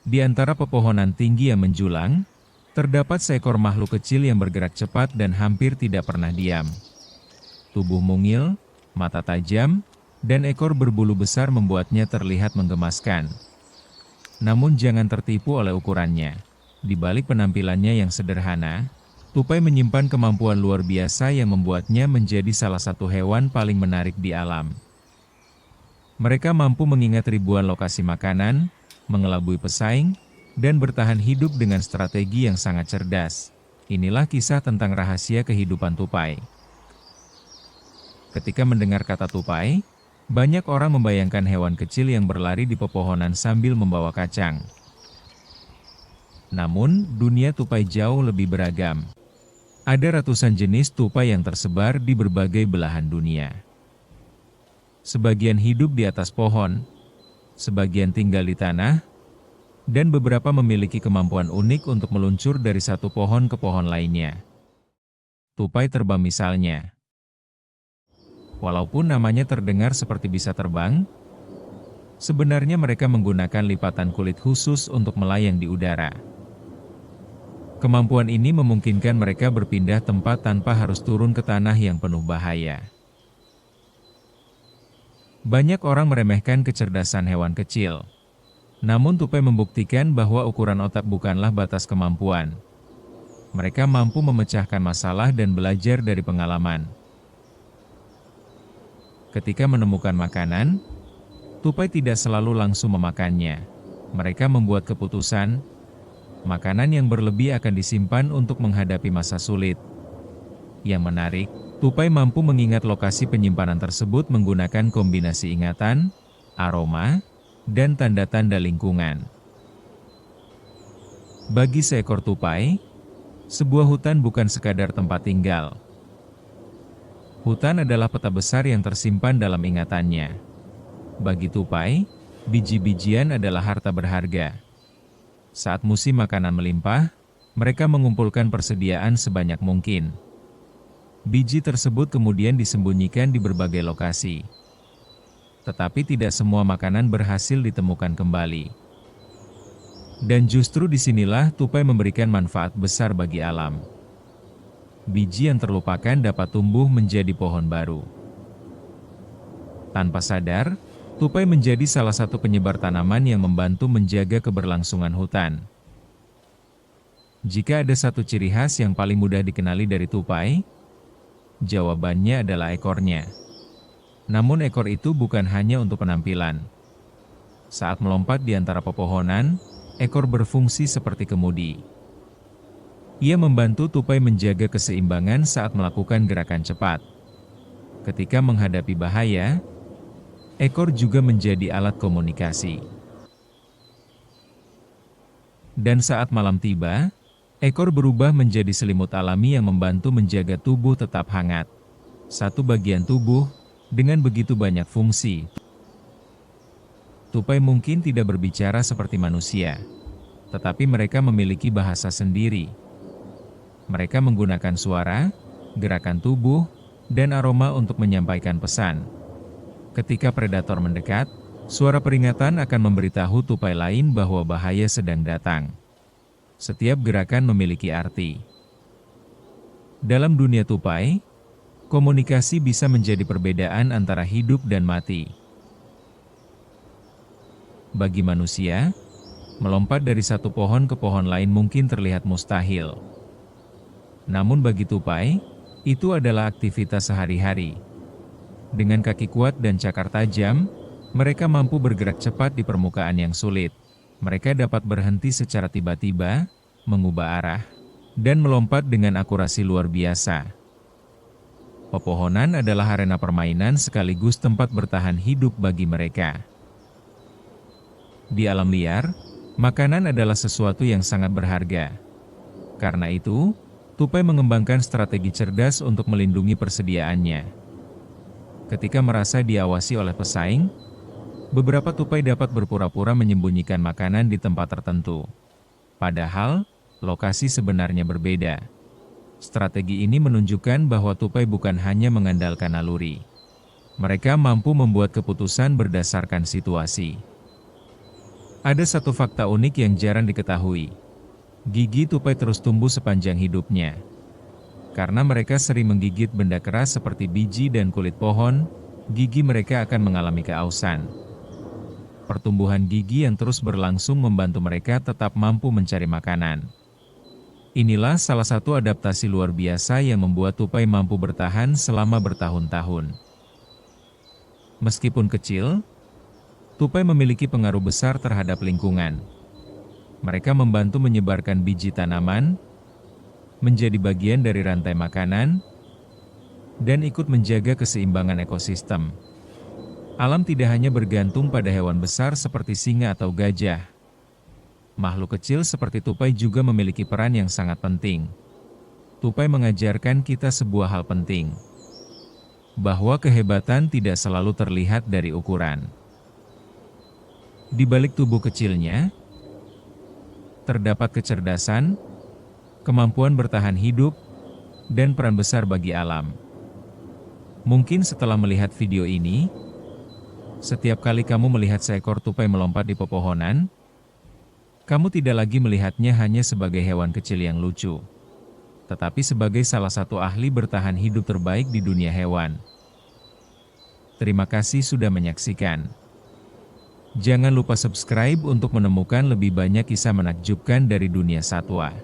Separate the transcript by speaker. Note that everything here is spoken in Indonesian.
Speaker 1: Di antara pepohonan tinggi yang menjulang, terdapat seekor makhluk kecil yang bergerak cepat dan hampir tidak pernah diam. Tubuh mungil, mata tajam, dan ekor berbulu besar membuatnya terlihat menggemaskan. Namun jangan tertipu oleh ukurannya. Di balik penampilannya yang sederhana, tupai menyimpan kemampuan luar biasa yang membuatnya menjadi salah satu hewan paling menarik di alam. Mereka mampu mengingat ribuan lokasi makanan, mengelabui pesaing, dan bertahan hidup dengan strategi yang sangat cerdas. Inilah kisah tentang rahasia kehidupan tupai. Ketika mendengar kata tupai, banyak orang membayangkan hewan kecil yang berlari di pepohonan sambil membawa kacang. Namun, dunia tupai jauh lebih beragam. Ada ratusan jenis tupai yang tersebar di berbagai belahan dunia. Sebagian hidup di atas pohon, sebagian tinggal di tanah, dan beberapa memiliki kemampuan unik untuk meluncur dari satu pohon ke pohon lainnya. Tupai terbang misalnya. Walaupun namanya terdengar seperti bisa terbang, sebenarnya mereka menggunakan lipatan kulit khusus untuk melayang di udara. Kemampuan ini memungkinkan mereka berpindah tempat tanpa harus turun ke tanah yang penuh bahaya. Banyak orang meremehkan kecerdasan hewan kecil. Namun tupai membuktikan bahwa ukuran otak bukanlah batas kemampuan. Mereka mampu memecahkan masalah dan belajar dari pengalaman. Ketika menemukan makanan, tupai tidak selalu langsung memakannya. Mereka membuat keputusan, makanan yang berlebih akan disimpan untuk menghadapi masa sulit. Yang menarik, tupai mampu mengingat lokasi penyimpanan tersebut menggunakan kombinasi ingatan, aroma, dan tanda-tanda lingkungan. Bagi seekor tupai, sebuah hutan bukan sekadar tempat tinggal. Hutan adalah peta besar yang tersimpan dalam ingatannya. Bagi tupai, biji-bijian adalah harta berharga. Saat musim makanan melimpah, mereka mengumpulkan persediaan sebanyak mungkin. Biji tersebut kemudian disembunyikan di berbagai lokasi. Tetapi tidak semua makanan berhasil ditemukan kembali. Dan justru disinilah tupai memberikan manfaat besar bagi alam. Biji yang terlupakan dapat tumbuh menjadi pohon baru. Tanpa sadar, tupai menjadi salah satu penyebar tanaman yang membantu menjaga keberlangsungan hutan. Jika ada satu ciri khas yang paling mudah dikenali dari tupai, jawabannya adalah ekornya. Namun ekor itu bukan hanya untuk penampilan. Saat melompat di antara pepohonan, ekor berfungsi seperti kemudi. Ia membantu tupai menjaga keseimbangan saat melakukan gerakan cepat. Ketika menghadapi bahaya, ekor juga menjadi alat komunikasi. Dan saat malam tiba, ekor berubah menjadi selimut alami yang membantu menjaga tubuh tetap hangat. Satu bagian tubuh, dengan begitu banyak fungsi. Tupai mungkin tidak berbicara seperti manusia, tetapi mereka memiliki bahasa sendiri. Mereka menggunakan suara, gerakan tubuh, dan aroma untuk menyampaikan pesan. Ketika predator mendekat, suara peringatan akan memberitahu tupai lain bahwa bahaya sedang datang. Setiap gerakan memiliki arti. Dalam dunia tupai, komunikasi bisa menjadi perbedaan antara hidup dan mati. Bagi manusia, melompat dari satu pohon ke pohon lain mungkin terlihat mustahil. Namun bagi tupai, itu adalah aktivitas sehari-hari. Dengan kaki kuat dan cakar tajam, mereka mampu bergerak cepat di permukaan yang sulit. Mereka dapat berhenti secara tiba-tiba, mengubah arah, dan melompat dengan akurasi luar biasa. Pepohonan adalah arena permainan sekaligus tempat bertahan hidup bagi mereka. Di alam liar, makanan adalah sesuatu yang sangat berharga. Karena itu, tupai mengembangkan strategi cerdas untuk melindungi persediaannya. Ketika merasa diawasi oleh pesaing, beberapa tupai dapat berpura-pura menyembunyikan makanan di tempat tertentu. Padahal, lokasi sebenarnya berbeda. Strategi ini menunjukkan bahwa tupai bukan hanya mengandalkan naluri. Mereka mampu membuat keputusan berdasarkan situasi. Ada satu fakta unik yang jarang diketahui. Gigi tupai terus tumbuh sepanjang hidupnya. Karena mereka sering menggigit benda keras seperti biji dan kulit pohon, gigi mereka akan mengalami keausan. Pertumbuhan gigi yang terus berlangsung membantu mereka tetap mampu mencari makanan. Inilah salah satu adaptasi luar biasa yang membuat tupai mampu bertahan selama bertahun-tahun. Meskipun kecil, tupai memiliki pengaruh besar terhadap lingkungan. Mereka membantu menyebarkan biji tanaman, menjadi bagian dari rantai makanan, dan ikut menjaga keseimbangan ekosistem. Alam tidak hanya bergantung pada hewan besar seperti singa atau gajah. Makhluk kecil seperti tupai juga memiliki peran yang sangat penting. Tupai mengajarkan kita sebuah hal penting, bahwa kehebatan tidak selalu terlihat dari ukuran. Di balik tubuh kecilnya, terdapat kecerdasan, kemampuan bertahan hidup, dan peran besar bagi alam. Mungkin setelah melihat video ini, setiap kali kamu melihat seekor tupai melompat di pepohonan, kamu tidak lagi melihatnya hanya sebagai hewan kecil yang lucu, tetapi sebagai salah satu ahli bertahan hidup terbaik di dunia hewan. Terima kasih sudah menyaksikan. Jangan lupa subscribe untuk menemukan lebih banyak kisah menakjubkan dari dunia satwa.